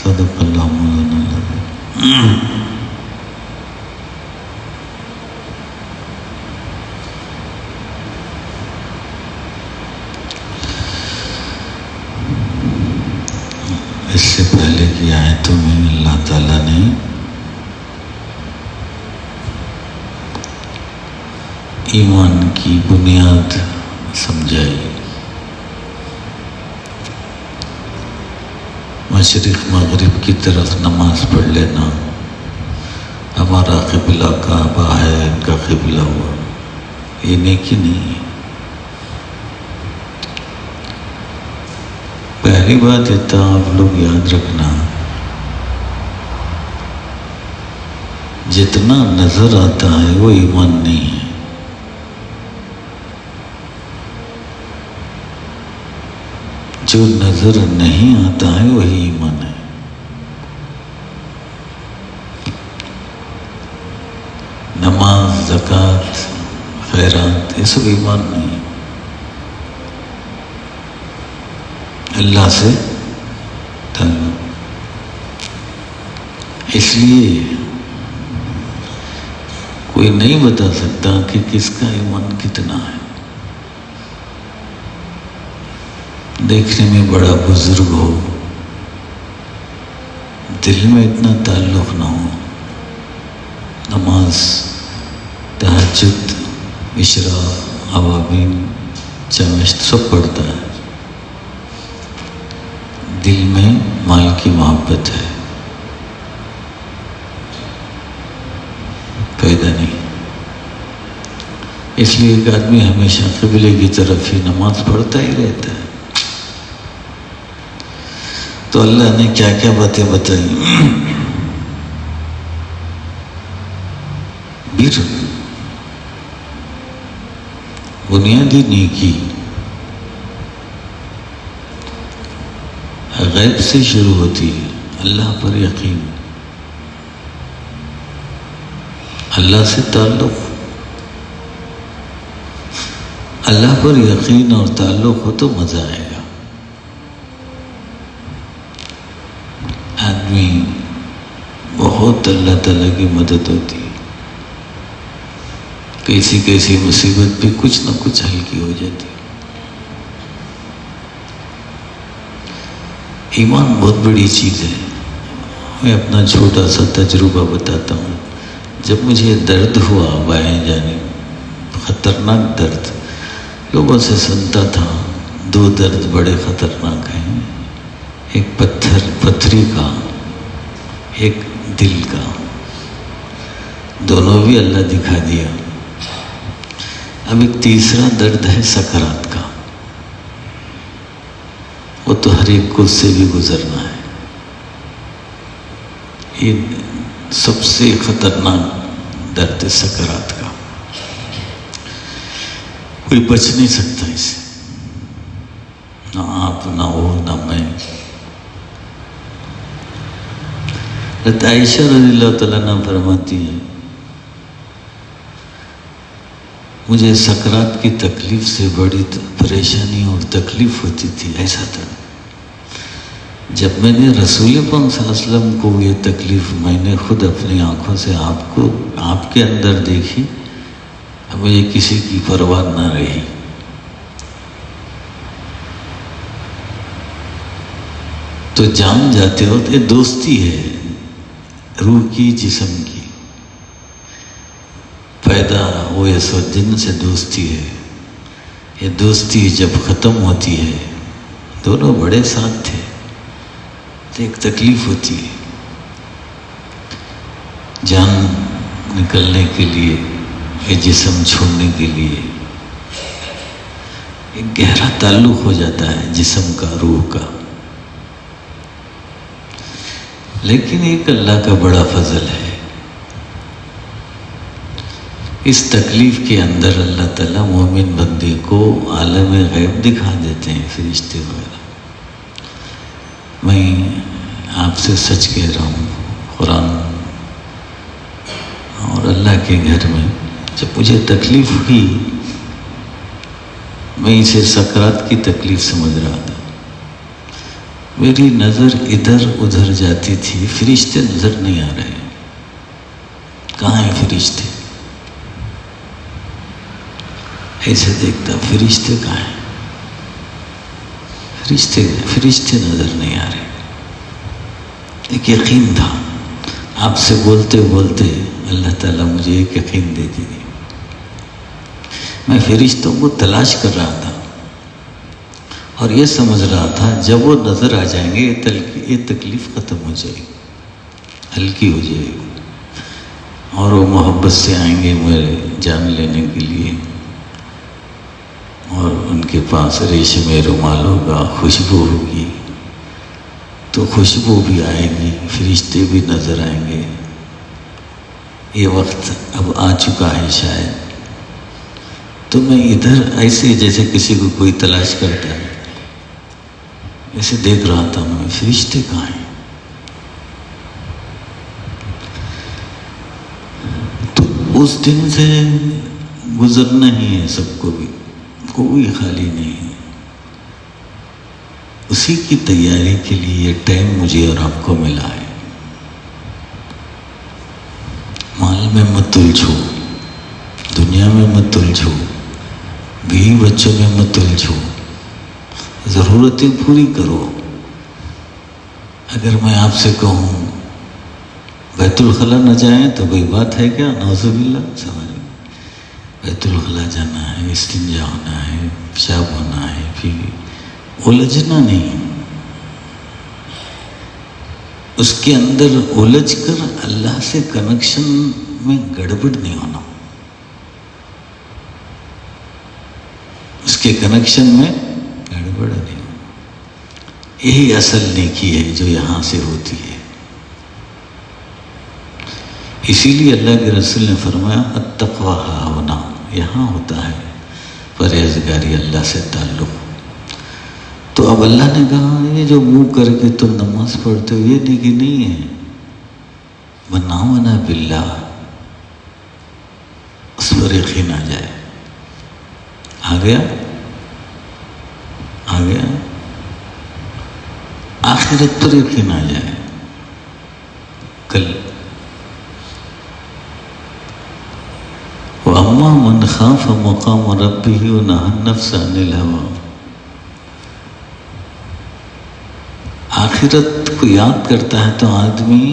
صدق اللہ مولانا العظیم۔ اس سے پہلے کی آیتوں میں اللہ تعالیٰ نے ایمان کی بنیاد سمجھائی۔ مشرق مغرب کی طرف نماز پڑھ لینا، ہمارا قبلہ کعبہ ہے، ان کا قبلہ ہوا، یہ نیکی نہیں ہے۔ پہلی بات اتنا آپ لوگ یاد رکھنا، جتنا نظر آتا ہے وہ ایمان نہیں ہے۔ جو نظر نہیں آتا ہے وہی ایمان ہے۔ نماز، زکوٰۃ، خیرات، یہ سب ایمان نہیں ہے۔ اللہ سے تعلق، اس لیے کوئی نہیں بتا سکتا کہ کس کا ایمان کتنا ہے۔ دیکھنے میں بڑا بزرگ ہو، دل میں اتنا تعلق نہ ہو، نماز، تہجد، اشراق، اوابین، چمشت سب پڑھتا ہے، دل میں مال کی محبت ہے، پیدا نہیں۔ اس لیے ایک آدمی ہمیشہ قبلے کی طرف ہی نماز پڑھتا ہی رہتا ہے۔ تو اللہ نے کیا کیا باتیں بتائی؟ بر، بنیادی نیکی غیب سے شروع ہوتی ہے، اللہ پر یقین، اللہ سے تعلق، اللہ پر یقین اور تعلق ہو تو مزہ آئے گا۔ آدمی بہت اللہ تعالیٰ کی مدد ہوتی ہے، کیسی مصیبت بھی کچھ نہ کچھ ہلکی ہو جاتی ہے۔ ایمان بہت بڑی چیز ہے۔ میں اپنا چھوٹا سا تجربہ بتاتا ہوں۔ جب مجھے درد ہوا بائیں جانب، خطرناک درد، لوگوں سے سنتا تھا دو درد بڑے خطرناک ہیں، ایک پتھری کا، ایک دل کا، دونوں بھی اللہ دکھا دیا۔ اب ایک تیسرا درد ہے سکرات کا، وہ تو ہر ایک کو سے بھی گزرنا ہے۔ یہ سب سے خطرناک درد ہے سکرات کا، کوئی بچ نہیں سکتا اس سے، نہ آپ، نہ وہ، نہ میں۔ حضرت عائشہ رضی اللہ تعالیٰ عنہ فرماتی ہے، مجھے سکرات کی تکلیف سے بڑی پریشانی اور تکلیف ہوتی تھی، ایسا تھا۔ جب میں نے رسول پاک صلی اللہ علیہ وسلم کو یہ تکلیف میں نے خود اپنی آنکھوں سے آپ کے اندر دیکھی، مجھے کسی کی پرواہ نہ رہی۔ تو جان جاتے ہو یہ دوستی ہے، روح کی، جسم کی، پیدا ہوئے سو دن سے دوستی ہے۔ یہ دوستی جب ختم ہوتی ہے، دونوں بڑے ساتھ تھے، تو ایک تکلیف ہوتی ہے، جان نکلنے کے لیے، یہ جسم چھوڑنے کے لیے ایک گہرا تعلق ہو جاتا ہے جسم کا، روح کا۔ لیکن ایک اللہ کا بڑا فضل ہے، اس تکلیف کے اندر اللہ تعالیٰ مومن بندے کو عالم غیب دکھا دیتے ہیں، فرشتے وغیرہ۔ میں آپ سے سچ کہہ رہا ہوں، قرآن اور اللہ کے گھر میں جب مجھے تکلیف ہوئی، میں اسے سکرات کی تکلیف سمجھ رہا تھا۔ میری نظر ادھر ادھر جاتی تھی، فرشتے نظر نہیں آ رہے، کہاں ہیں فرشتے؟ ایسے دیکھتا فرشتے کہاں ہیں، فرشتے نظر نہیں آ رہے۔ ایک یقین تھا، آپ سے بولتے بولتے اللہ تعالیٰ مجھے ایک یقین دے دیجیے۔ میں فرشتوں کو تلاش کر رہا تھا اور یہ سمجھ رہا تھا جب وہ نظر آ جائیں گے یہ تکلیف ختم ہو جائے گی، ہلکی ہو جائے گی، اور وہ محبت سے آئیں گے میرے جان لینے کے لیے، اور ان کے پاس ریشم رومال ہوگا، خوشبو ہوگی، تو خوشبو بھی آئے گی، فرشتے بھی نظر آئیں گے۔ یہ وقت اب آ چکا ہے شاید۔ تو میں ادھر ایسے جیسے کسی کو کوئی تلاش کرتا ہے ایسے دیکھ رہا تھا، میں فرشتے کہاں ہیں؟ تو اس دن سے گزرنا ہی ہے سب کو بھی، کوئی خالی نہیں ہے۔ اسی کی تیاری کے لیے یہ ٹائم مجھے اور آپ کو ملا ہے۔ مال میں مت الجھو، دنیا میں مت الجھو، بیوی بچوں میں مت الجھو، ضرورتیں پوری کرو۔ اگر میں آپ سے کہوں بیت الخلا نہ جائیں تو کوئی بات ہے کیا؟ نعوذ باللہ، سوال۔ بیت الخلا جانا ہے، استنجا ہونا ہے، پیشاب ہونا ہے، پھر الجھنا نہیں، اس کے اندر الجھ کر اللہ سے کنیکشن میں گڑبڑ نہیں ہونا، اس کے کنیکشن میں گڑبڑ نہیں ہونا، یہی اصل نیکی ہے جو یہاں سے ہوتی ہے۔ اسی لیے اللہ کے رسول نے فرمایا التقویٰ ہاں ہونا، یہاں ہوتا ہے پرہیزگاری، اللہ سے تعلق۔ تو اب اللہ نے کہا یہ جو منہ کر کے تم نماز پڑھتے ہو یہ نیکی نہیں ہے، من آمن باللہ، اس پر یقین آ جائے، آ گیا آخرت پر یقین آ جائے۔ کل وَأَمَّا مَنْ خَافَ مَقَامَ رَبِّهِ وَنَهَى النَّفْسَ عَنِ الْهَوَىٰ، آخرت کو یاد کرتا ہے تو آدمی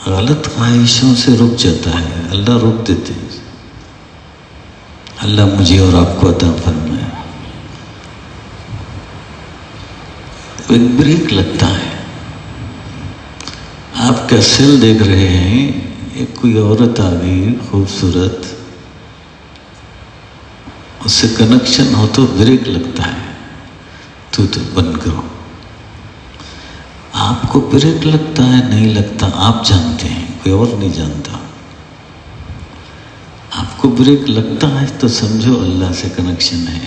غلط خواہشوں سے رک جاتا ہے، اللہ روک دیتے ہیں۔ اللہ مجھے اور آپ کو عطا فرمائے۔ ایک بریک لگتا ہے، آپ کا سیل دیکھ رہے ہیں، ایک کوئی عورت آ گئی خوبصورت، اس سے کنیکشن ہو تو بریک لگتا ہے، تو بند کرو۔ آپ کو بریک لگتا ہے نہیں لگتا آپ جانتے ہیں، کوئی اور نہیں جانتا۔ آپ کو بریک لگتا ہے تو سمجھو اللہ سے کنیکشن ہے،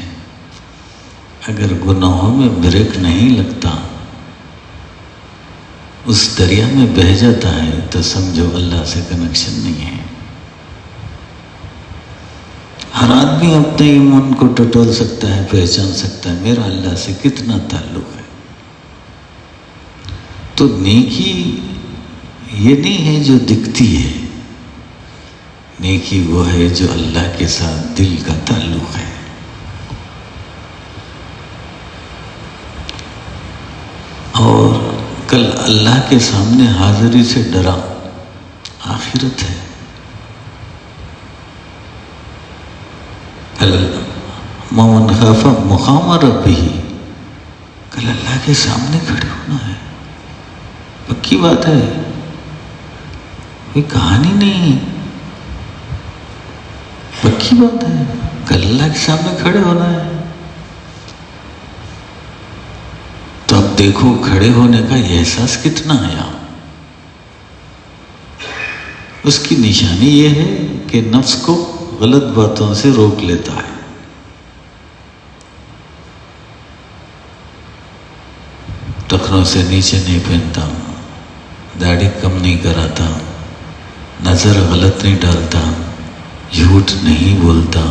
اگر گناہوں میں بریک نہیں لگتا، اس دریا میں بہہ جاتا ہے تو سمجھو اللہ سے کنیکشن نہیں ہے۔ ہر آدمی اپنے ایمان کو ٹٹول سکتا ہے، پہچان سکتا ہے میرا اللہ سے کتنا تعلق ہے۔ تو نیکی یہ نہیں ہے جو دکھتی ہے، نیکی وہ ہے جو اللہ کے ساتھ دل کا تعلق ہے۔ اور کل اللہ کے سامنے حاضری سے ڈرا، آخرت ہے۔ کل مَن خَافَ مَقَامَ رَبِّهِ، کل اللہ کے سامنے کھڑے ہونا ہے، پکی بات ہے، کوئی کہانی نہیں، پکی بات ہے، کل اللہ کے سامنے کھڑے ہونا ہے۔ تو اب دیکھو کھڑے ہونے کا یہ احساس کتنا ہے آپ، اس کی نشانی یہ ہے کہ نفس کو غلط باتوں سے روک لیتا ہے۔ ٹخنوں سے نیچے نہیں پہنتا، داڑھی کم نہیں کراتا، نظر غلط نہیں ڈالتا، جھوٹ نہیں بولتا،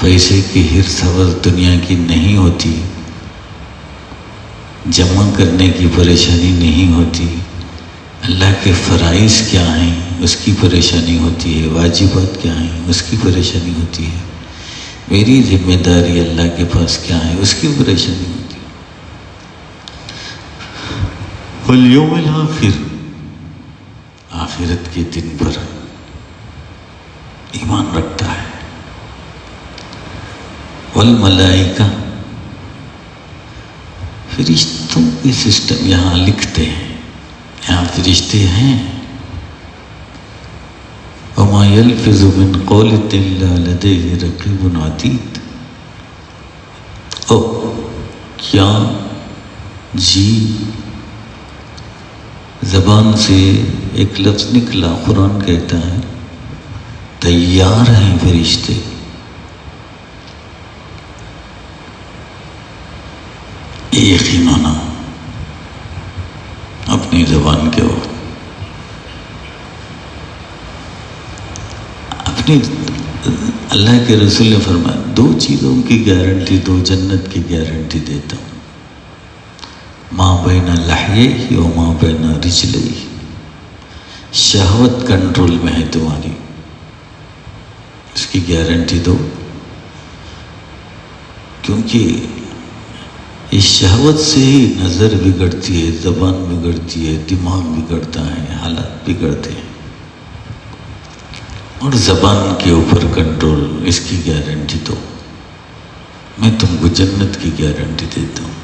پیسے کی حرص حوث دنیا کی نہیں ہوتی، جمع کرنے کی پریشانی نہیں ہوتی، اللہ کے فرائض کیا ہیں اس کی پریشانی ہوتی ہے، واجبات کیا ہیں اس کی پریشانی ہوتی ہے، میری ذمہ داری اللہ کے پاس کیا ہے اس کی پریشانی ہوتی ہے۔ والیوم الآخر، آخرت کے دن پر ایمان رکھتا ہے۔ والملائکہ، فرشتوں کے سسٹم یہاں لکھتے ہیں، یہاں فرشتے ہیں۔ وما یلفظ من قول الا لدیہ رقیب عتید۔ او کیا جی زبان سے ایک لفظ نکلا، قرآن کہتا ہے تیار ہیں فرشتے، یقیناً اپنی زبان کے وقت اپنی اللہ کے رسول نے فرمایا دو چیزوں کی گارنٹی، دو جنت کی گارنٹی دیتا ہوں، ما بین لحیہ و ما بین رجلیہ، شہوت کنٹرول میں ہے تمہاری، اس کی گارنٹی دو، کیونکہ اس شہوت سے ہی نظر بگڑتی ہے، زبان بگڑتی ہے، دماغ بگڑتا ہے، حالات بگڑتے ہیں، اور زبان کے اوپر کنٹرول، اس کی گارنٹی دو، میں تم کو جنت کی گارنٹی دیتا ہوں۔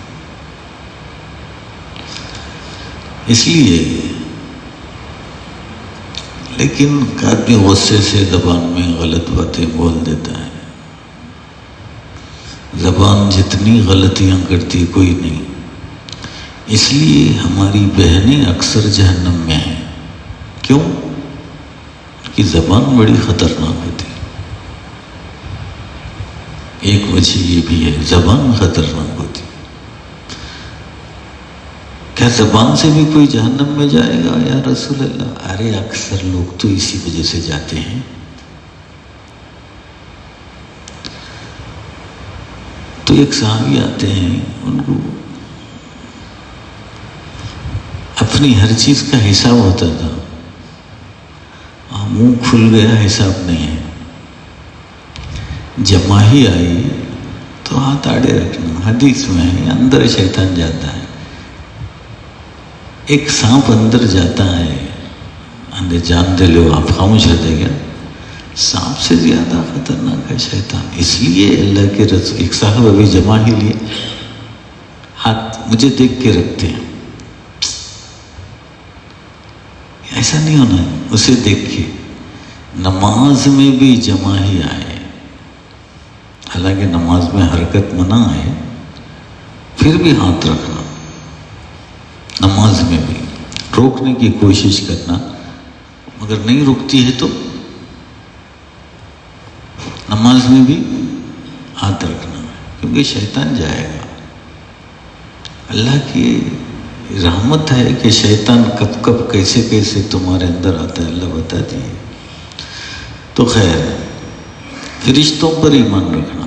اس لیے لیکن آدمی غصے سے زبان میں غلط باتیں بول دیتا ہے، زبان جتنی غلطیاں کرتی کوئی نہیں، اس لیے ہماری بہنیں اکثر جہنم میں ہیں۔ کیوں؟ کہ زبان بڑی خطرناک ہوتی ہے، ایک وجہ یہ بھی ہے زبان خطرناک ہوتی ہے۔ کیا زبان سے بھی کوئی جہنم میں جائے گا یا رسول اللہ؟ ارے اکثر لوگ تو اسی وجہ سے جاتے ہیں۔ تو ایک صحابی آتے ہیں، ان کو اپنی ہر چیز کا حساب ہوتا تھا، منہ کھل گیا حساب نہیں ہے، جماہی آئی تو ہاتھ آڑے رکھنا، حدیث میں ہے اندر شیطان جاتا ہے، ایک سانپ اندر جاتا ہے، اندر جانتے لو آپ خاموش رہتے کیا؟ سانپ سے زیادہ خطرناک ہے شیطان۔ اس لیے اللہ کے رسول، ایک صاحب ابھی جمع ہی لیے، ہاتھ مجھے دیکھ کے رکھتے ہیں، ایسا نہیں ہونا ہے، اسے دیکھ کے نماز میں بھی جمع ہی آئے، حالانکہ نماز میں حرکت منع ہے، پھر بھی ہاتھ رکھنا، نماز میں بھی روکنے کی کوشش کرنا، مگر نہیں رکتی ہے تو نماز میں بھی ہاتھ رکھنا ہے، کیونکہ شیطان جائے گا۔ اللہ کی رحمت ہے کہ شیطان کب کب کیسے کیسے تمہارے اندر آتا ہے، اللہ بتا دیے۔ تو خیر، فرشتوں پر ایمان رکھنا،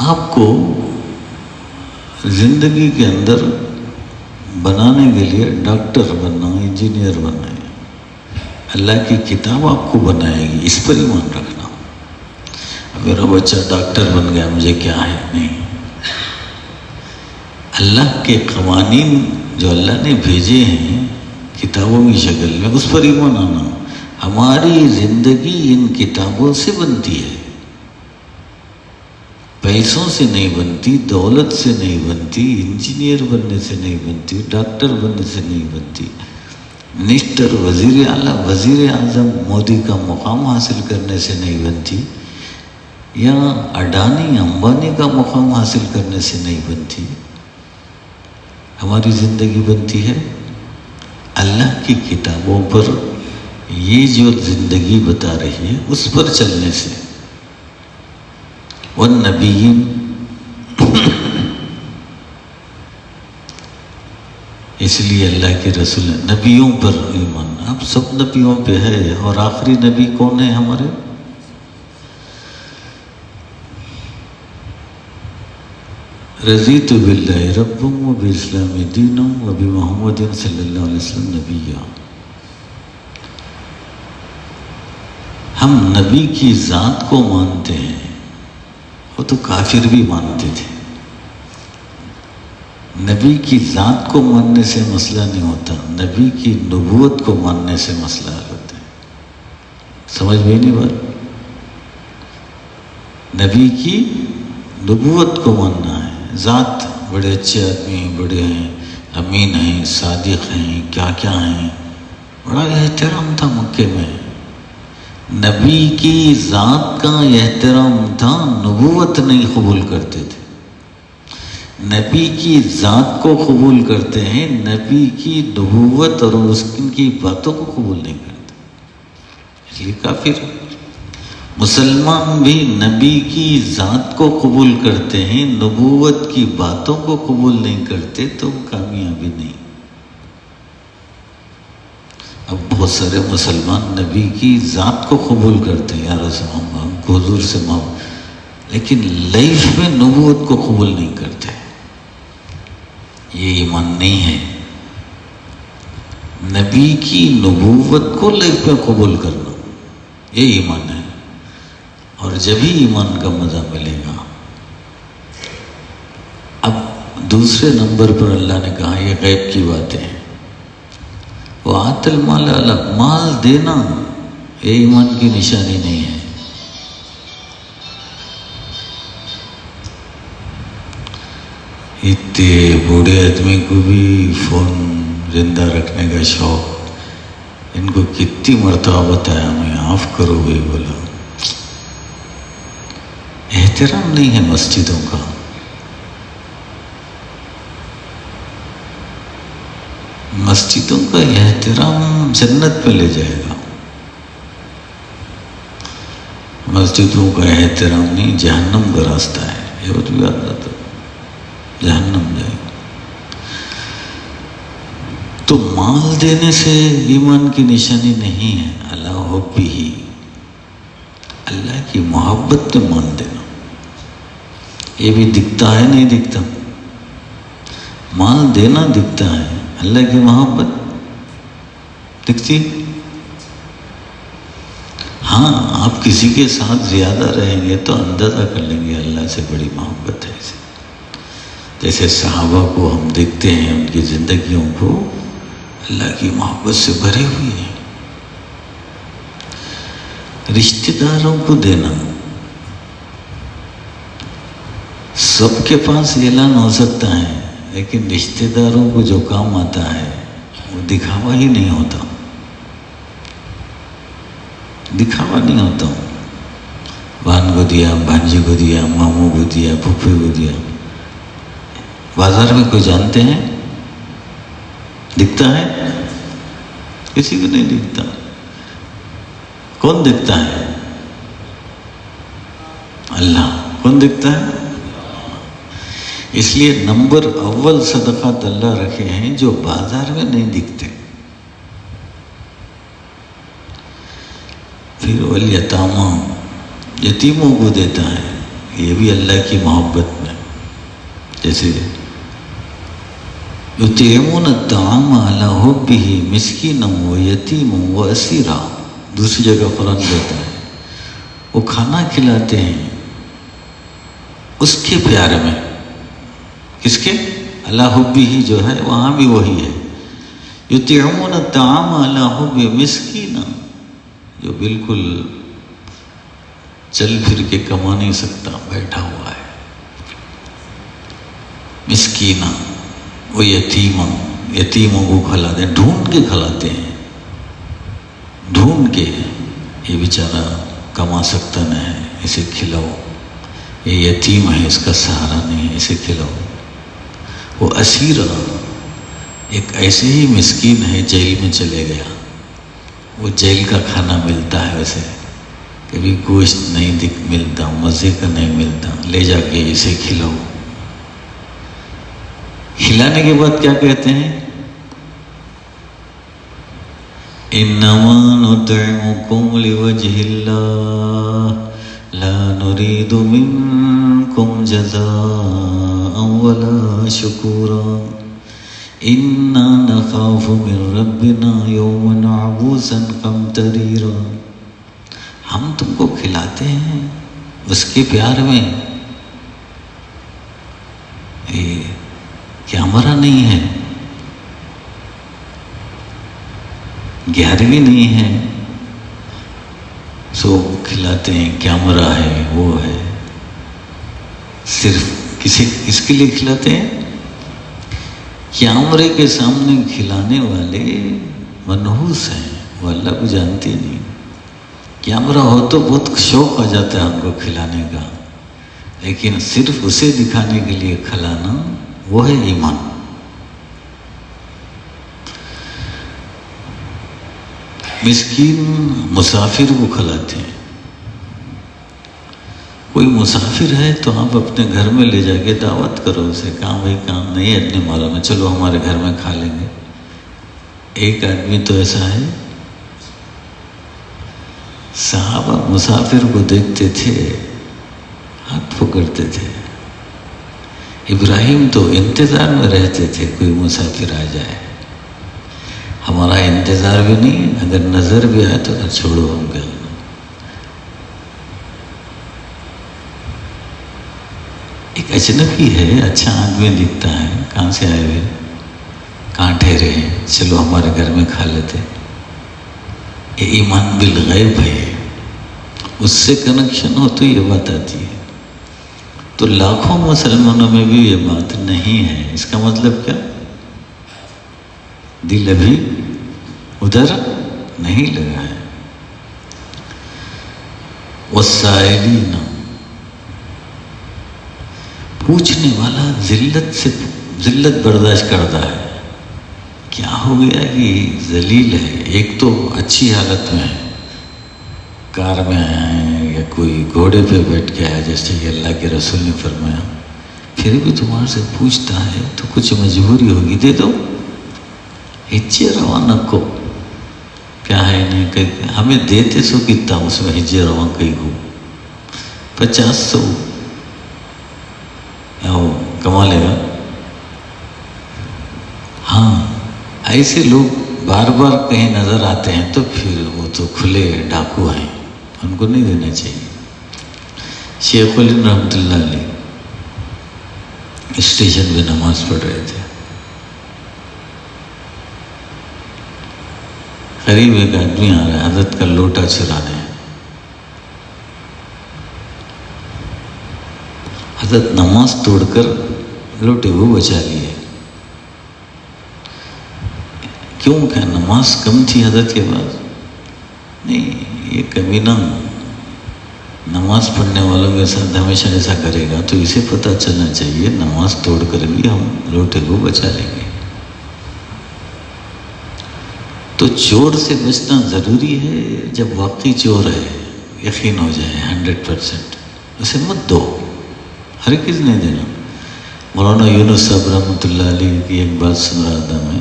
آپ کو زندگی کے اندر بنانے کے لیے ڈاکٹر بننا، انجینئر بننا ہے، اللہ کی کتاب آپ کو بنائے گی، اس پر ایمان رکھنا۔ میرا بچہ ڈاکٹر بن گیا، مجھے کیا ہے؟ نہیں، اللہ کے قوانین جو اللہ نے بھیجے ہیں کتابوں کی شکل میں، اس پر ایمان آنا۔ ہماری زندگی ان کتابوں سے بنتی ہے، پیسوں سے نہیں بنتی، دولت سے نہیں بنتی، انجینئر بننے سے نہیں بنتی، ڈاکٹر بننے سے نہیں بنتی، منسٹر، وزیر اعلیٰ، وزیر اعظم مودی کا مقام حاصل کرنے سے نہیں بنتی، یا اڈانی امبانی کا مقام حاصل کرنے سے نہیں بنتی۔ ہماری زندگی بنتی ہے اللہ کی کتابوں پر، یہ جو زندگی بتا رہی ہے اس پر چلنے سے۔ والنبیین، اس لیے اللہ کے رسول نبیوں پر ایمان، اب سب نبیوں پہ ہے، اور آخری نبی کون ہے ہمارے؟ رضیت باللہ ربا وبالاسلام دینا وبمحمد صلی اللہ علیہ وسلم نبیا. ہم نبی کی ذات کو مانتے ہیں. وہ تو کافر بھی مانتے تھے. نبی کی ذات کو ماننے سے مسئلہ نہیں ہوتا، نبی کی نبوت کو ماننے سے مسئلہ حل ہوتا ہے. سمجھ میں نہیں بات؟ نبی کی نبوت کو ماننا ہے. ذات بڑے اچھے آدمی ہیں، بڑے ہیں، امین ہیں، صادق ہیں، کیا کیا ہیں، بڑا احترام تھا مکے میں. نبی کی ذات کا احترام تھا، نبوت نہیں قبول کرتے تھے. نبی کی ذات کو قبول کرتے ہیں، نبی کی نبوت اور اس کی باتوں کو قبول نہیں کرتے، اس لیے کافر. مسلمان بھی نبی کی ذات کو قبول کرتے ہیں، نبوت کی باتوں کو قبول نہیں کرتے تو کامیابی نہیں. اب بہت سارے مسلمان نبی کی ذات کو قبول کرتے ہیں، یا رسول اللہ ہم کو حضور سے مانگو، لیکن لائف میں نبوت کو قبول نہیں کرتے. یہ ایمان نہیں ہے. نبی کی نبوت کو لائف میں قبول کرنا، یہ ایمان ہے. اور جب ہی ایمان کا مزہ ملے گا. اب دوسرے نمبر پر اللہ نے کہا یہ غیب کی باتیں ہیں. وَآتَ الْمَالَ عَلَىٰ، مال دینا یہ ایمان کی نشانی نہیں ہے. اتنے بوڑھے آدمی کو بھی فون زندہ رکھنے کا شوق، ان کو کتنی مرتبہ بتایا ہمیں آف کرو گے، بولا احترام نہیں ہے مسجدوں کا. مسجدوں کا احترام جنت میں لے جائے گا. مسجدوں کا احترام نہیں، جہنم کا راستہ ہے. یہ بات بھی یاد آتا، جہنم جائے گا. تو مال دینے سے ایمان کی نشانی نہیں ہے. اللہ حبہ، اللہ کی محبت میں مان دینا. یہ بھی دکھتا ہے نہیں دکھتا؟ مال دینا دکھتا ہے، اللہ کی محبت دکھتی. ہاں آپ کسی کے ساتھ زیادہ رہیں گے تو اندازہ کر لیں گے اللہ سے بڑی محبت ہے. جیسے صحابہ کو ہم دیکھتے ہیں، ان کی زندگیوں کو اللہ کی محبت سے بھری ہوئی ہے. رشتہ داروں کو دینا، سب کے پاس اعلان ہو سکتا ہے، لیکن رشتہ داروں کو جو کام آتا ہے وہ دکھاوا ہی نہیں ہوتا. دکھاوا نہیں ہوتا. بہن کو دیا، بھانجی کو دیا، ماموں کو دیا، پھوپھے کو دیا. بازار میں کوئی جانتے ہیں؟ دکھتا ہے؟ کسی کو نہیں دکھتا. کون دکھتا ہے؟ اللہ. کون دکھتا ہے؟ اس لیے نمبر اول صدقات اللہ رکھے ہیں جو بازار میں نہیں دکھتے. پھر والیتامی، یتیموں کو دیتا ہے، یہ بھی اللہ کی محبت میں. جیسے یطعمون الطعام علی حبہ مسکینا ویتیما واسیرا، دوسری جگہ قرآن دیتا ہے وہ کھانا کھلاتے ہیں اس کے پیار میں. کس کے؟ اللہ حبہ جو ہے وہاں بھی وہی ہے. یطعمون الطعام علی حبہ مسکینا، جو بالکل چل پھر کے کما نہیں سکتا، بیٹھا ہوا ہے. مسکینا وہ یتیما، یتیموں کو کھلاتے ہیں، ڈھونڈ کے کھلاتے ہیں. ڈھونڈ کے، یہ بیچارہ کما سکتا نہ ہے، اسے کھلاؤ. یہ یتیم ہے، اس کا سہارا نہیں ہے، اسے کھلاؤ. وہ اسیرہ، ایک ایسے ہی مسکین ہے، جیل میں چلے گیا، وہ جیل کا کھانا ملتا ہے اسے، کبھی گوشت نہیں ملتا، مزے کا نہیں ملتا، لے جا کے اسے کھلاؤ. کھلانے کے بعد کیا کہتے ہیں؟ انما نطعمکم لوجہ اللہ لا نرید منکم جزاء ولا شكورا إنا نخاف من ربنا يوما عبوسا قمطريرا. ہم تم کو کھلاتے ہیں اس کے پیار میں، کیا ہمارا نہیں ہے، 11ویں نہیں ہے، سو کھلاتے ہیں، کیمرہ ہے، وہ ہے، صرف اس کے لیے کھلاتے ہیں. کیمرے کے سامنے کھلانے والے منحوس ہیں، وہ اللہ کو جانتے نہیں. کیمرہ ہو تو بہت شوق آ جاتا ہے ان کو کھلانے کا، لیکن صرف اسے دکھانے کے لیے کھلانا وہ ہے ایمان. مسکین مسافر کو کھلاتے ہیں. کوئی مسافر ہے تو آپ اپنے گھر میں لے جا کے دعوت کرو اسے، کہاں بھائی کام نہیں ہے اتنے مالوں میں، چلو ہمارے گھر میں کھا لیں گے. ایک آدمی تو ایسا ہے، صحابہ مسافر کو دیکھتے تھے، ہاتھ پکڑتے تھے. ابراہیم تو انتظار میں رہتے تھے کوئی مسافر آ جائے. ہمارا انتظار بھی نہیں، اگر نظر بھی آئے تو چھوڑو ہم گے. ایک اجنبی ہے، اچھا آدمی دکھتا ہے، کہاں سے آئے ہوئے، کہاں ٹھہرے ہیں، چلو ہمارے گھر میں کھا لیتے. یہ ایمان بالغیب ہے، اس سے کنیکشن ہو تو یہ بات آتی ہے. تو لاکھوں مسلمانوں میں بھی یہ بات نہیں ہے. اس کا مطلب کیا؟ دل ابھی ادھر نہیں لگا ہے. والسائلین، پوچھنے والا ذلت برداشت کرتا ہے. کیا ہو گیا کہ ذلیل ہے؟ ایک تو اچھی حالت میں ہے، کار میں آیا ہے یا کوئی گھوڑے پہ بیٹھ کے آیا جیسے کہ اللہ کے رسول نے فرمایا، پھر بھی تمہارے سے پوچھتا ہے تو کچھ مجبوری ہوگی، دے دو. ہجے رواں کو کیا ہے نہیں کہ ہمیں دیتے سو کتنا اس میں ہجے رواں کئی کو 500 وہ کما لے گا. ہاں ایسے لوگ بار بار کہیں نظر آتے ہیں تو پھر وہ تو کھلے ڈاکو ہیں، ان کو نہیں دینا چاہیے. شیخ الہند رحمۃ اللہ علیہ اسٹیشن پہ نماز پڑھ رہے تھے. قریب ایک آدمی آ رہا ہے حضرت کا لوٹا چرانے. حضرت نماز توڑ کر لوٹے کو بچا لیے. کیوں کہ نماز کم تھی حضرت کے پاس؟ نہیں، یہ کمینہ نماز پڑھنے والوں کے ساتھ ہمیشہ ایسا کرے گا تو اسے پتہ چلنا چاہیے نماز توڑ کر بھی ہم لوٹے کو بچا لیں گے. تو چور سے بچنا ضروری ہے. جب واقعی چور ہے، یقین ہو جائے 100%، اسے مت دو، ہر کس نہیں دینا. مولانا یونس صاحب رحمۃ اللہ علیہ کی ایک بات سن رہا تھا میں.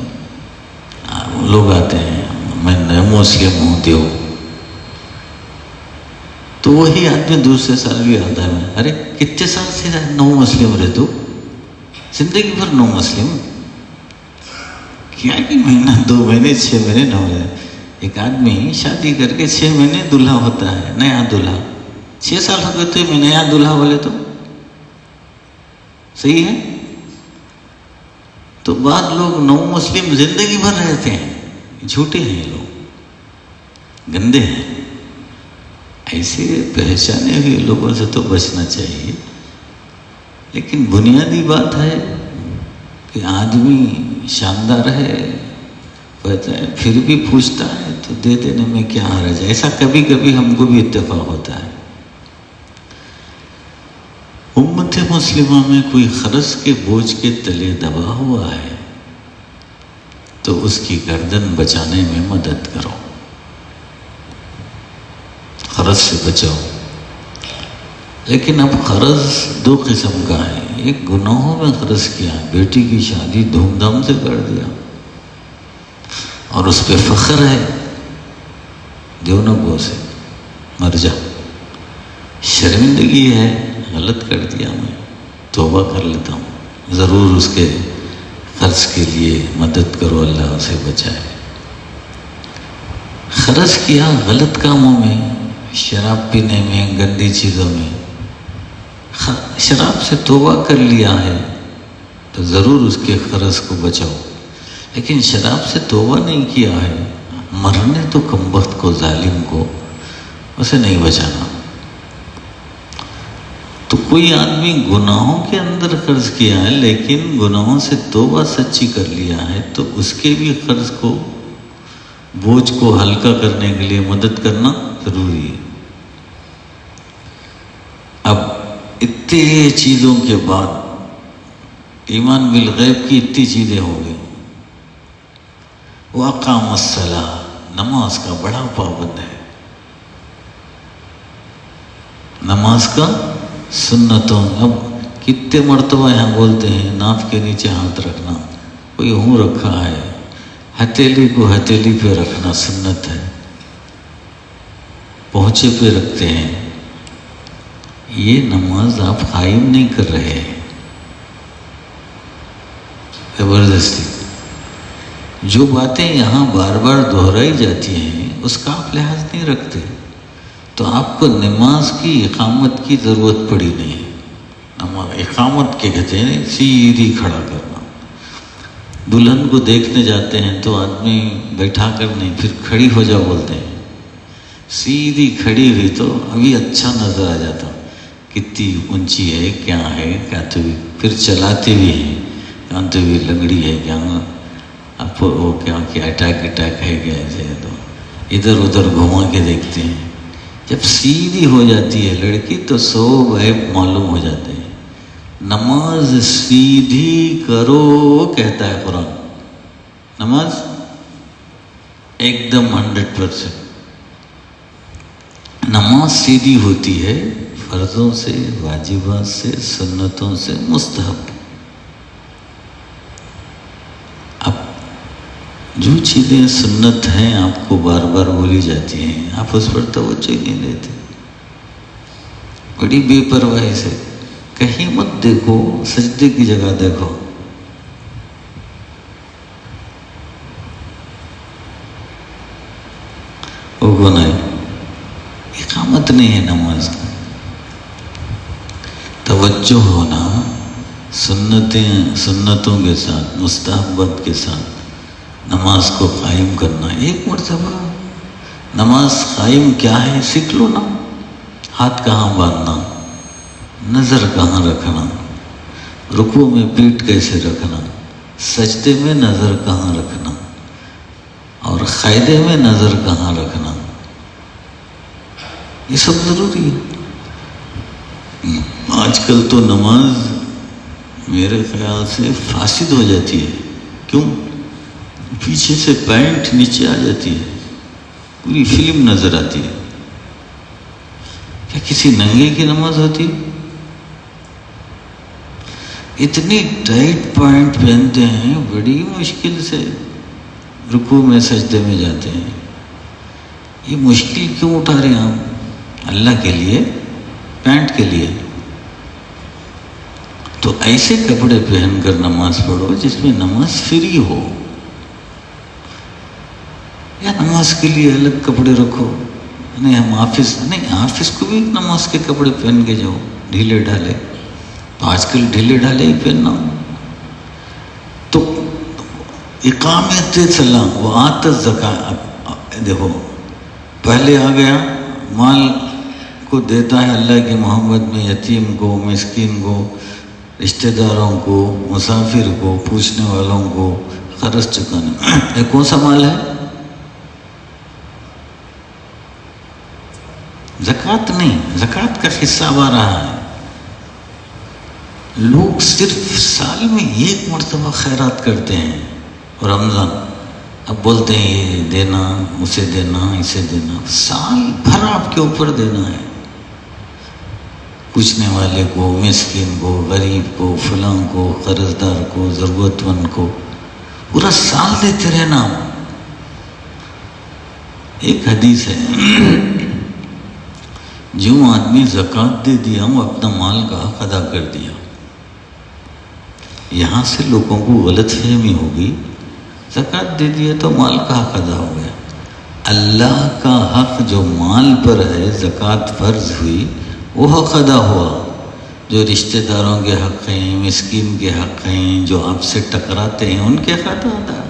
لوگ آتے ہیں، میں نئے مسلم ہوں دیو، تو وہی آدمی دوسرے سال بھی آتا ہے. میں ارے کتنے سال سے نو مسلم رہے تو؟ زندگی بھر نو مسلم کیا کہ مہینہ 2 مہینے 6 مہینے نہ ہو جائے. ایک آدمی شادی کر کے 6 مہینے دلہا ہوتا ہے، نیا دلہا. 6 سال ہو گئے تو میں نیا دلہا بولے تو صحیح ہے. تو بعض لوگ نو مسلم زندگی بھر رہتے ہیں، جھوٹے ہیں، یہ لوگ گندے ہیں. ایسے پہچانے ہوئے لوگوں سے تو بچنا چاہیے. لیکن بنیادی بات ہے کہ آدمی شاندار ہے، پھر بھی پوچھتا ہے تو دے دینے میں کیا حرج ہے. ایسا کبھی کبھی ہم کو بھی اتفاق ہوتا ہے. امت مسلمہ میں کوئی قرض کے بوجھ کے تلے دبا ہوا ہے تو اس کی گردن بچانے میں مدد کرو، قرض سے بچاؤ. لیکن اب قرض 2 قسم کا ہے. ایک گناہوں میں قرض کیا، بیٹی کی شادی دھوم دھام سے کر دیا اور اس پہ فخر ہے، دیو نہ گو سے مر جا. شرمندگی ہے، غلط کر دیا، میں توبہ کر لیتا ہوں. ضرور اس کے خرچ کے لیے مدد کرو، اللہ اسے بچائے۔ خرچ کیا غلط کاموں میں، شراب پینے میں، گندی چیزوں میں، شراب سے توبہ کر لیا ہے تو ضرور اس کے خرچ کو بچاؤ، لیکن شراب سے توبہ نہیں کیا ہے، مرنے تو کمبخت کو، ظالم کو، اسے نہیں بچانا۔ تو کوئی آدمی گناہوں کے اندر خرچ کیا ہے لیکن گناہوں سے توبہ سچی کر لیا ہے تو اس کے بھی خرچ کو، بوجھ کو ہلکا کرنے کے لیے مدد کرنا ضروری ہے۔ اب اتنی چیزوں کے بعد ایمان بالغیب کی اتنی چیزیں ہو گئی۔ وَأَقَامَ الصَّلَاةَ، نماز کا بڑا پابند ہے، نماز کا سنتوں۔ اب کتنے مرتبہ یہاں بولتے ہیں ناف کے نیچے ہاتھ رکھنا، کوئی یوں رکھا ہے، ہتھیلی کو ہتھیلی پہ رکھنا سنت ہے، پہنچے پہ رکھتے ہیں۔ یہ نماز آپ قائم نہیں کر رہے ہیں، زبردستی۔ جو باتیں یہاں بار بار دہرائی جاتی ہیں اس کا آپ لحاظ نہیں رکھتے تو آپ کو نماز کی اقامت کی ضرورت پڑی نہیں ہے۔ نماز اقامت کے کہتے ہیں سیدھی کھڑا کرنا۔ دلہن کو دیکھنے جاتے ہیں تو آدمی بیٹھا کر نہیں، پھر کھڑی ہو جا بولتے ہیں، سیدھی کھڑی ہوئی تو ابھی اچھا نظر آ جاتا، کتنی اونچی ہے، کیا ہے، کیا تو پھر چلاتے بھی ہیں، کہاں تو بھی لنگڑی ہے، کیا اب وہ کیا اٹیک ہے، کیا ایسے تو ادھر ادھر گھما کے دیکھتے ہیں۔ جب سیدھی ہو جاتی ہے لڑکی تو سو عیب معلوم ہو جاتے ہیں۔ نماز سیدھی کرو کہتا ہے قرآن، نماز ایک دم 100%۔ نماز سیدھی ہوتی ہے فرضوں سے، واجبات سے، سنتوں سے، مستحب۔ اب جو چیزیں سنت ہیں آپ کو بار بار بولی جاتی ہیں، آپ اس پر توجہ نہیں دیتے، بڑی بے پرواہی سے۔ کہیں مت دیکھو، سجدے کی جگہ دیکھو۔ وہ کون ہے؟ اقامت نہیں ہے نماز کا۔ توجہ ہونا، سنتوں کے ساتھ، مستحبات کے ساتھ نماز کو قائم کرنا۔ ایک مرتبہ نماز قائم کیا ہے سیکھ لو نا، ہاتھ کہاں باندھنا، نظر کہاں رکھنا، رکوع میں پیٹھ کیسے رکھنا، سجدے میں نظر کہاں رکھنا، اور قاعدے میں نظر کہاں رکھنا، یہ سب ضروری ہے۔ آج کل تو نماز میرے خیال سے فاسد ہو جاتی ہے۔ کیوں؟ پیچھے سے پینٹ نیچے آ جاتی ہے، پوری فلم نظر آتی ہے۔ کیا کسی ننگے کی نماز ہوتی؟ اتنی ٹائٹ پینٹ پہنتے ہیں، بڑی مشکل سے رکوع میں سجدے میں جاتے ہیں۔ یہ مشکل کیوں اٹھا رہے ہیں آپ؟ اللہ کے لیے، پینٹ کے لیے۔ تو ایسے کپڑے پہن کر نماز پڑھو جس میں نماز فری ہو، یا نماز کے لیے الگ کپڑے رکھو۔ نہیں ہم آفس کو بھی نماز کے کپڑے پہن کے جاؤ، ڈھیلے ڈھالے۔ تو آج کل ڈھیلے ڈھالے ہی پہننا۔ تو اقامت صلاۃ و آت الزکوٰۃ، دیکھو پہلے آ گیا، مال کو دیتا ہے اللہ کی محبت میں، یتیم کو، مسکین کو، رشتہ داروں کو، مسافر کو، پوچھنے والوں کو قرض چکانا۔ یہ کون سا مال ہے؟ زکوٰۃ نہیں، زکوٰۃ کا حصہ آ رہا ہے۔ لوگ صرف سال میں ایک مرتبہ خیرات کرتے ہیں، رمضان، اب بولتے ہیں یہ دینا، اسے دینا، اسے دینا۔ سال بھر آپ کے اوپر دینا ہے، پوچھنے والے کو، مسکین کو، غریب کو، فلاں کو، قرض دار کو، ضرورت مند کو، پورا سال دیتے رہنا۔ ایک حدیث ہے، جو آدمی زکوٰۃ دے دیا وہ اپنا مال کا حق ادا کر دیا۔ یہاں سے لوگوں کو غلط فہمی ہوگی، زکوٰۃ دے دیا تو مال کا حق ادا ہو گیا۔ اللہ کا حق جو مال پر ہے، زکوٰۃ فرض ہوئی، وہ حق ادا ہوا۔ جو رشتہ داروں کے حق ہیں، مسکین کے حق ہیں، جو آپ سے ٹکراتے ہیں، ان کے حق ادا،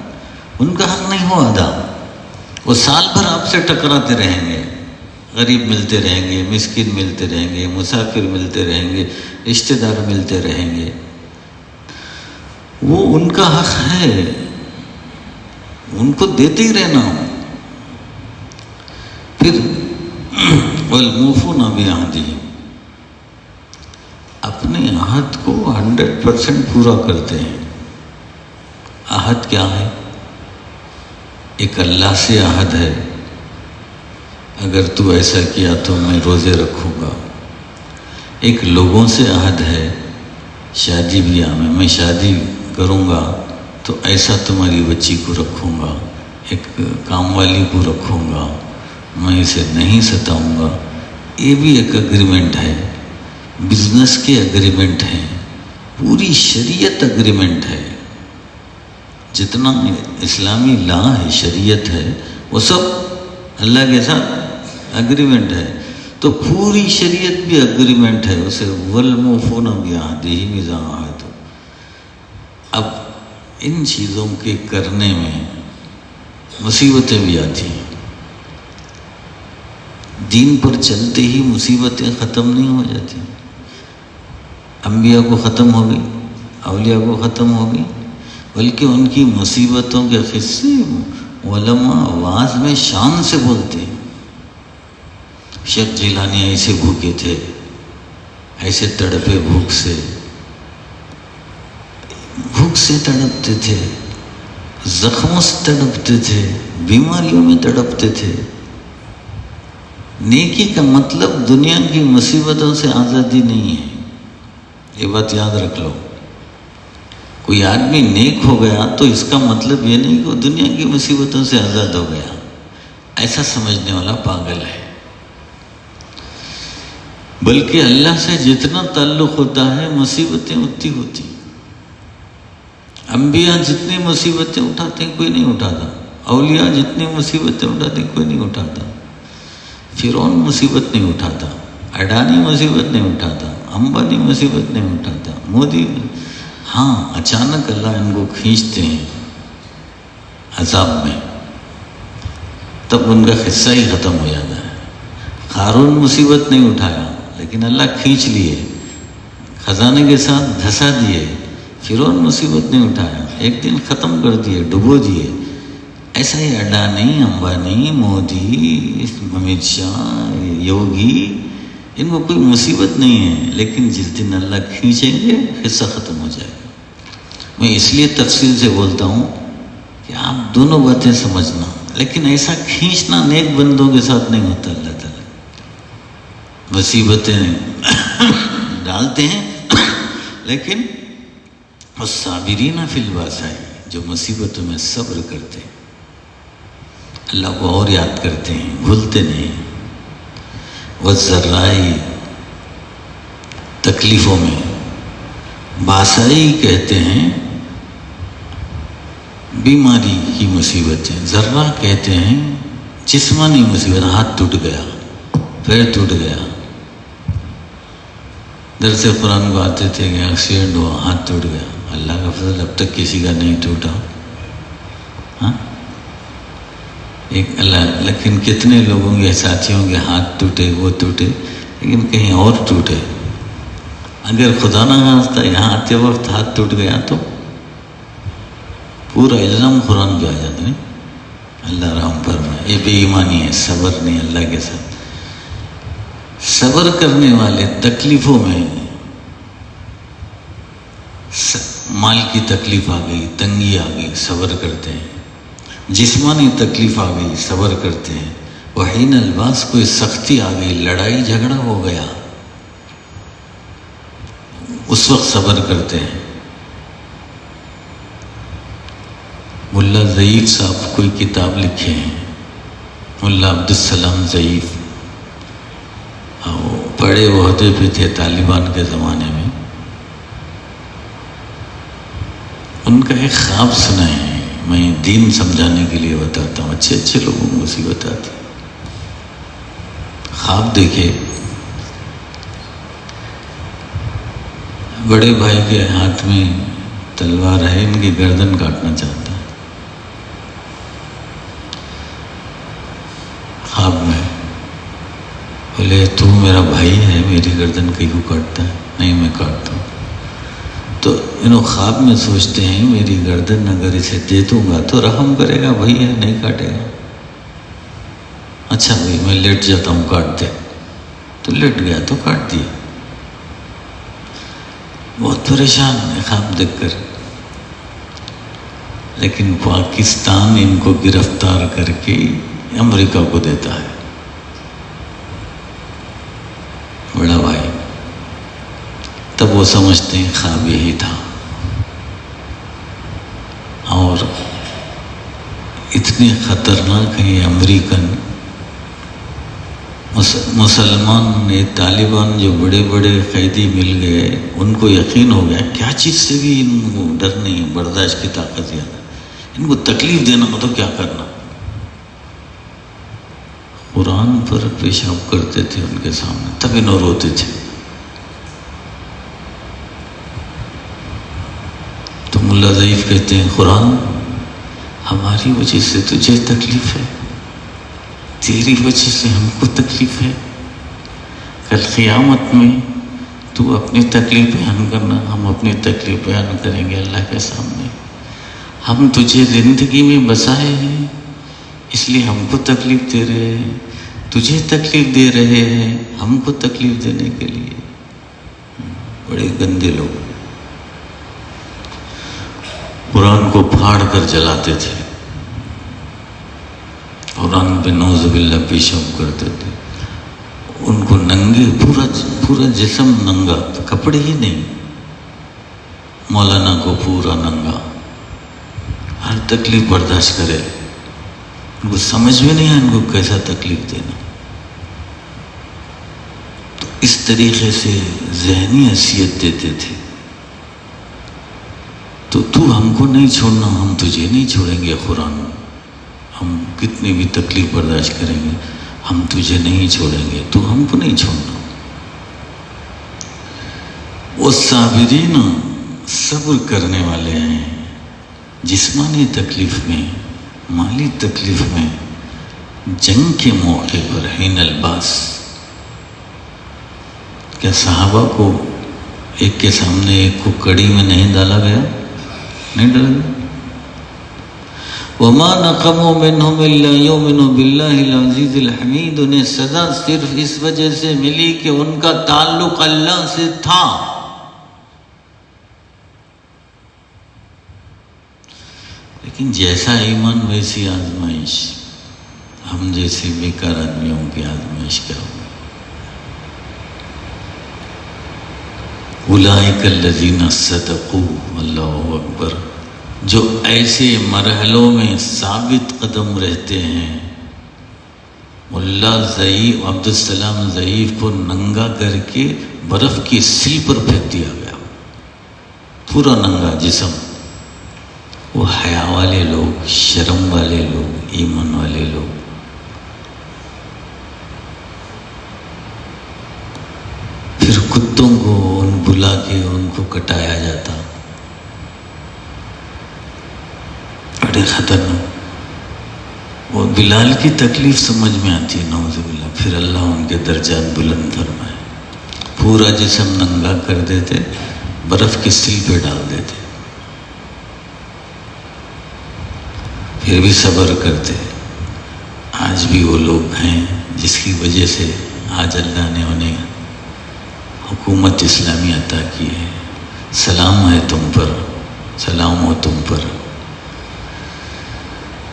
ان کا حق نہیں ہوا ادا۔ وہ سال بھر آپ سے ٹکراتے رہیں گے، غریب ملتے رہیں گے، مسکین ملتے رہیں گے، مسافر ملتے رہیں گے، رشتہ دار ملتے رہیں گے، وہ ان کا حق ہے، ان کو دیتے ہی رہنا ہو۔ پھر وَالْمُوفُونَ بِعَهْدِهِمْ، اپنے عہد کو 100% پورا کرتے ہیں۔ عہد کیا ہے؟ ایک اللہ سے عہد ہے، اگر تو ایسا کیا تو میں روزے رکھوں گا۔ ایک لوگوں سے عہد ہے، شادی بیاہ میں شادی کروں گا تو ایسا تمہاری بچی کو رکھوں گا، ایک کام والی کو رکھوں گا، میں اسے نہیں ستاؤں گا۔ یہ بھی ایک اگریمنٹ ہے، بزنس کے اگریمنٹ ہیں، پوری شریعت اگریمنٹ ہے۔ جتنا اسلامی لا ہے، شریعت ہے، وہ سب اللہ کے ساتھ اگریمنٹ ہے۔ تو پوری شریعت بھی اگریمنٹ ہے، اسے وَالْمُوفُونَ بِعَهْدِهِمْ إِذَا عَاهَدُوا۔ اب ان چیزوں کے کرنے میں مصیبتیں بھی آتی ہیں۔ دین پر چلتے ہی مصیبتیں ختم نہیں ہو جاتی۔ انبیاء کو ختم ہوگی، اولیاء کو ختم ہوگی، بلکہ ان کی مصیبتوں کے قصے علماء آواز میں شان سے بولتے ہیں۔ شیخ جیلانی ایسے بھوکے تھے، ایسے تڑپے، بھوک سے تڑپتے تھے، زخموں سے تڑپتے تھے، بیماریوں میں تڑپتے تھے۔ نیکی کا مطلب دنیا کی مصیبتوں سے آزادی نہیں ہے، یہ بات یاد رکھ لو۔ کوئی آدمی نیک ہو گیا تو اس کا مطلب یہ نہیں کہ وہ دنیا کی مصیبتوں سے آزاد ہو گیا، ایسا سمجھنے والا پاگل ہے۔ بلکہ اللہ سے جتنا تعلق ہوتا ہے، مصیبتیں اتنی ہوتی ہیں۔ انبیاء جتنی مصیبتیں اٹھاتے ہیں کوئی نہیں اٹھاتا، اولیاء جتنی مصیبتیں اٹھاتے ہیں کوئی نہیں اٹھاتا۔ فرعون مصیبت نہیں اٹھاتا، اڈانی مصیبت نہیں اٹھاتا، امبانی مصیبت نہیں اٹھاتا، مودی، ہاں اچانک اللہ ان کو کھینچتے ہیں عذاب میں، تب ان کا قصہ ہی ختم ہو جاتا ہے۔ قارون مصیبت نہیں اٹھایا لیکن اللہ کھینچ لیے، خزانے کے ساتھ دھسا دیے۔ فرعون مصیبت نہیں اٹھایا، ایک دن ختم کر دیے، ڈبو دیے۔ ایسا ہی اڈانی، امبانی، مودی، امت شاہ، یوگی، ان کو کوئی مصیبت نہیں ہے، لیکن جس دن اللہ کھینچیں گے قصہ ختم ہو جائے گا۔ میں اس لیے تفصیل سے بولتا ہوں کہ آپ دونوں باتیں سمجھنا، لیکن ایسا کھینچنا نیک بندوں کے ساتھ نہیں ہوتا۔ اللہ تعالیٰ مصیبتیں ڈالتے ہیں، لیکن والصابرین فی البأساء، جو مصیبتوں میں صبر کرتے ہیں، اللہ کو اور یاد کرتے ہیں، بھولتے نہیں۔ والضراء، تکلیفوں میں، باسائی کہتے ہیں بیماری کی مصیبتیں، ذرہ کہتے ہیں جسمانی مصیبت، ہاتھ ٹوٹ گیا، پیر ٹوٹ گیا۔ درس قرآن کو آتے تھے کہ ایکسیڈنٹ ہوا، ہاتھ ٹوٹ گیا، اللہ کا فضل اب تک کسی کا نہیں ٹوٹا۔ ہاں ایک اللہ، لیکن کتنے لوگوں کے ساتھیوں کے ہاتھ ٹوٹے، وہ ٹوٹے، لیکن کہیں اور ٹوٹے۔ اگر خدا نہ خواستہ یہاں آتے وقت ہاتھ ٹوٹ گیا تو پورا الزام قرآن پہ آ جاتا ہے۔ اللہ رحم فرمائے، یہ بے ایمانی ہے، صبر نہیں اللہ کے ساتھ۔ صبر کرنے والے تکلیفوں میں، مال کی تکلیف آ گئی، تنگی آ گئی، صبر کرتے ہیں۔ جسمانی تکلیف آ گئی، صبر کرتے ہیں۔ وحین الباس، کوئی سختی آ گئی، لڑائی جھگڑا ہو گیا، اس وقت صبر کرتے ہیں۔ ملا ضعیف صاحب کوئی کتاب لکھے ہیں، ملا عبدالسلام ضعیف، بڑے عہدے پہ تھے طالبان کے زمانے میں۔ ان کا ایک خواب سنا ہے، میں دین سمجھانے کے لیے بتاتا ہوں، اچھے اچھے لوگوں کو اسی بتاتے ہیں۔ خواب دیکھے بڑے بھائی کے ہاتھ میں تلوار ہے، ان کی گردن کاٹنا چاہتا ہے۔ خواب میں بولے تو میرا بھائی ہے، میری گردن کیوں کاٹتا ہے؟ نہیں میں کاٹتا ہوں۔ تو انہوں خواب میں سوچتے ہیں میری گردن اگر اسے دے دوں گا تو رحم کرے گا، بھائی ہے نہیں کاٹے گا۔ اچھا بھائی میں لیٹ جاتا ہوں، کاٹ دے۔ تو لیٹ گیا تو کاٹ دیا۔ بہت پریشان ہے خواب دیکھ کر، لیکن پاکستان ان کو گرفتار کر کے امریکہ کو دیتا ہے، بڑا بھائی۔ تب وہ سمجھتے ہیں خواب یہی تھا، اور اتنے خطرناک ہیں یہ امریکن مسلمان، یہ طالبان جو بڑے بڑے قیدی مل گئے، ان کو یقین ہو گیا کیا چیز سے بھی ان کو ڈر نہیں ہے، برداشت کی طاقت زیادہ، ان کو تکلیف دینا ہو تو کیا کرنا۔ قرآن پر پیشاب کرتے تھے ان کے سامنے، تب انہوں روتے تھے۔ تو ملا ضعیف کہتے ہیں قرآن ہماری وجہ سے تجھے تکلیف ہے، تیری وجہ سے ہم کو تکلیف ہے، کل قیامت میں تو اپنی تکلیف بیان کرنا، ہم اپنی تکلیف بیان کریں گے اللہ کے سامنے۔ ہم تجھے زندگی میں بسائے ہیں، اس لیے ہم کو تکلیف دے رہے ہیں، تجھے تکلیف دے رہے ہیں ہم کو تکلیف دینے کے لیے۔ بڑے گندے لوگ قرآن کو پھاڑ کر جلاتے تھے، قرآن پہ نعوذ باللہ پیشاب کرتے تھے، ان کو ننگے پورا جسم ننگا، کپڑے ہی نہیں، مولانا کو پورا ننگا، ہر تکلیف برداشت کرے، ان کو سمجھ بھی نہیں ہے ان کو کیسا تکلیف دینا۔ تو اس طریقے سے ذہنی اذیت دیتے تھے۔ تو ہم کو نہیں چھوڑنا، ہم تجھے نہیں چھوڑیں گے قرآن، ہم کتنی بھی تکلیف برداشت کریں گے، ہم تجھے نہیں چھوڑیں گے، تو ہم کو نہیں چھوڑنا۔ وہ صابرین صبر کرنے والے ہیں، جسمانی تکلیف میں، مالی تکلیف میں، جنگ کے موقع پر حین الباس۔ کیا صحابہ کو ایک کے سامنے ایک کو کڑی میں نہیں ڈالا گیا؟ نہیں ڈالا گیا۔ وَمَا نَقَمُوا مِنْهُمْ إِلَّا يُؤْمِنُوا بِاللَّهِ الْعَزِيزِ الْحَمِيدِ۔ انہیں سزا صرف اس وجہ سے ملی کہ ان کا تعلق اللہ سے تھا۔ لیکن جیسا ایمان ویسی آزمائش، ہم جیسے بیکار آدمیوں کی آزمائش کیا ہوگی؟ اولئک الذین صدقوا، اللہ اکبر، جو ایسے مرحلوں میں ثابت قدم رہتے ہیں۔ ملا ضعیف عبد السلام ضعیف کو ننگا کر کے برف کی سل پر پھینک دیا گیا، پورا ننگا جسم۔ وہ حیا والے لوگ، شرم والے لوگ، ایمان والے لوگ۔ پھر کتوں کو ان بلا کے ان کو کٹایا جاتا، بڑے خطرناک۔ وہ بلال کی تکلیف سمجھ میں آتی ہے، نعوذ باللہ۔ پھر اللہ ان کے درجات بلند فرمائے، پورا جسم ننگا کر دیتے، برف کی سل پہ ڈال دیتے، پھر بھی صبر کرتے۔ آج بھی وہ لوگ ہیں جس کی وجہ سے آج اللہ نے انہیں حکومت اسلامی عطا کی ہے۔ سلام ہے تم پر، سلام ہو تم پر۔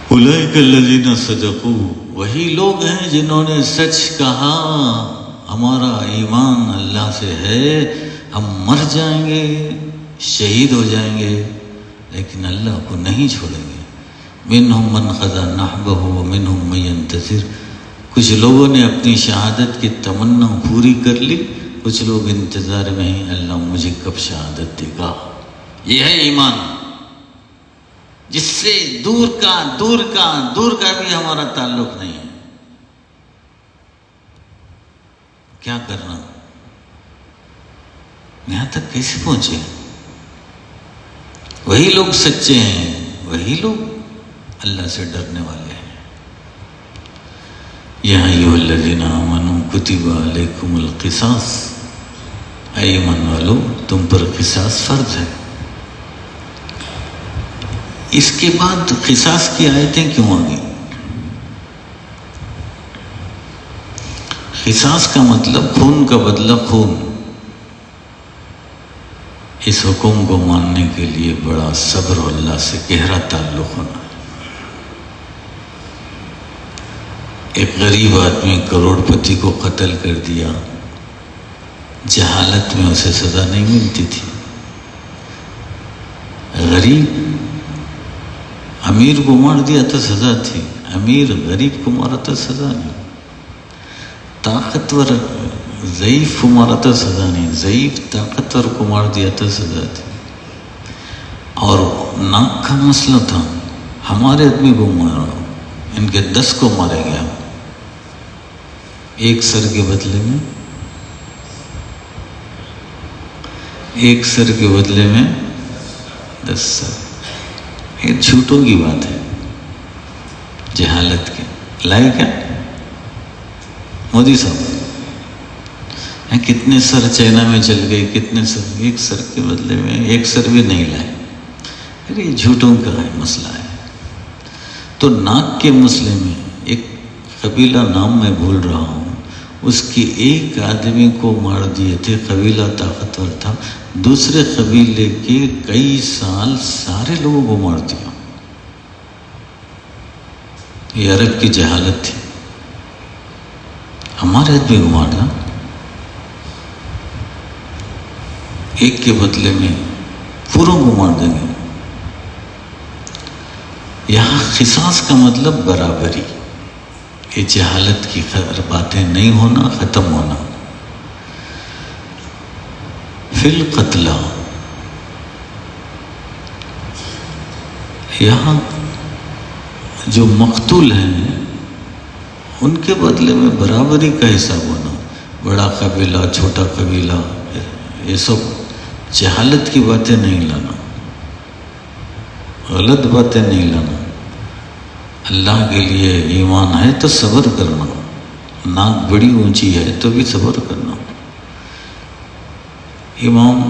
اولئک الذین صدقوا، وہی لوگ ہیں جنہوں نے سچ کہا، ہمارا ایمان اللہ سے ہے، ہم مر جائیں گے، شہید ہو جائیں گے، لیکن اللہ کو نہیں چھوڑیں گے۔ منہم من قضی نحبہ ومنہم من ینتظر، کچھ لوگوں نے اپنی شہادت کی تمنا پوری کر لی، کچھ لوگ انتظار میں ہیں اللہ مجھے کب شہادت دے گا۔ یہ ہے ایمان۔ جس سے دور کا بھی ہمارا تعلق نہیں ہے. کیا کرنا؟ یہاں تک کیسے پہنچے؟ وہی لوگ سچے ہیں، وہی لوگ اللہ سے ڈرنے والے ہیں. یا ایھا الذین آمنوا کتب علیکم القصاص، اے ایمان والو تم پر قصاص فرض ہے. اس کے بعد قصاص کی آیتیں کیوں آ گئی؟ قصاص کا مطلب خون کا بدلہ خون. اس حکم کو ماننے کے لیے بڑا صبر اور اللہ سے گہرا تعلق ہونا ہے. ایک غریب آدمی کروڑ پتی کو قتل کر دیا، جہالت میں اسے سزا نہیں ملتی تھی. غریب امیر کو مار دیا تو سزا تھی، امیر غریب کو مارا تو سزا نہیں. طاقتور ضعیف کو مارا تو سزا نہیں، ضعیف طاقتور کو مار دیا تو سزا تھی. اور ناک کا مسئلہ تھا، ہمارے آدمی کو مارا، ان کے 10 کو مارا گیا. ایک سر کے بدلے میں 10 سر. یہ جھوٹوں کی بات ہے، جہالت کی. لائے کیا مودی صاحب؟ کتنے سر چائنا میں چل گئے، کتنے سر، ایک سر کے بدلے میں 1 سر بھی نہیں لائے. یہ جھوٹوں کا ہے مسئلہ ہے. تو ناک کے مسئلے میں ایک قبیلہ نام میں بھول رہا ہوں، اس کے ایک آدمی کو مار دیے تھے. قبیلہ طاقتور تھا، دوسرے قبیلے کے کئی سال سارے لوگوں کو مار دیا. یہ عرب کی جہالت تھی. ہمارے آدمی کو مارنا، ایک کے بدلے میں پوروں کو مار دیں گے. یہاں قصاص کا مطلب برابری. یہ جہالت کی باتیں نہیں ہونا، ختم ہونا. فی القتلى، یہاں جو مقتول ہیں ان کے بدلے میں برابری کا حساب ہونا. بڑا قبیلہ، چھوٹا قبیلہ، یہ سب جہالت کی باتیں نہیں لانا، غلط باتیں نہیں لانا. اللہ کے لیے ایمان ہے تو صبر کرنا، ناک بڑی اونچی ہے تو بھی صبر کرنا. امام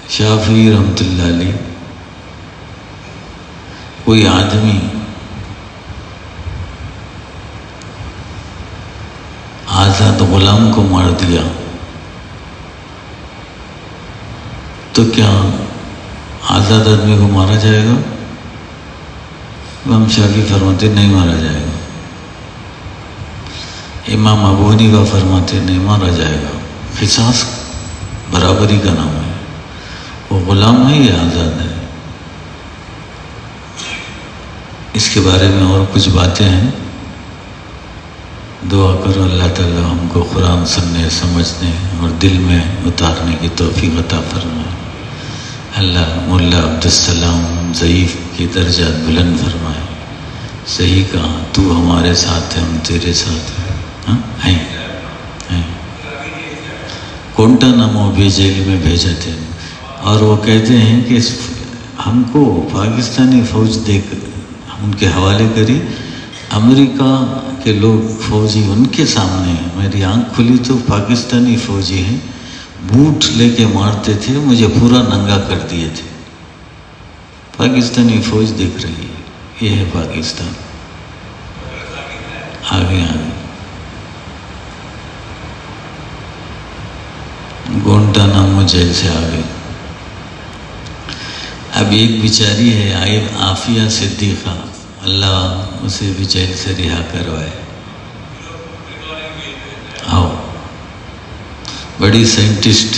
شافعی رحمۃ اللہ علیہ، کوئی آدمی آزاد غلام کو مار دیا تو کیا آزاد آدمی کو مارا جائے گا؟ امام شافعی فرماتے نہیں مارا جائے گا. امام ابو حنیفہ فرماتے نہیں مارا جائے گا. قصاص برابری کا نام ہے. وہ غلام ہے یا آزاد ہے؟ اس کے بارے میں اور کچھ باتیں ہیں. دعا کرو اللہ تعالیٰ ہم کو قرآن سننے، سمجھنے اور دل میں اتارنے کی توفیق عطا فرمائے. اللہ ملا عبدالسلام ضعیف کی درجات بلند فرمائے. صحیح کہا، تو ہمارے ساتھ ہے، ہم تیرے ساتھ ہیں. گوانٹانامو بھی جیل میں بھیجے تھے، اور وہ کہتے ہیں کہ ہم کو پاکستانی فوج دے کر ان کے حوالے کری. امریکہ کے لوگ فوجی ان کے سامنے ہیں، میری آنکھ کھلی تو پاکستانی فوجی ہیں، بوٹ لے کے مارتے تھے، مجھے پورا ننگا کر دیے تھے. پاکستانی فوج دیکھ رہی ہے، یہ ہے پاکستان. آگے گوانٹانامو جیل سے آگے. اب ایک بیچاری ہے عافیہ صدیقہ، اللہ اسے بھی جیل سے رہا کروائے. آؤ، بڑی سائنٹسٹ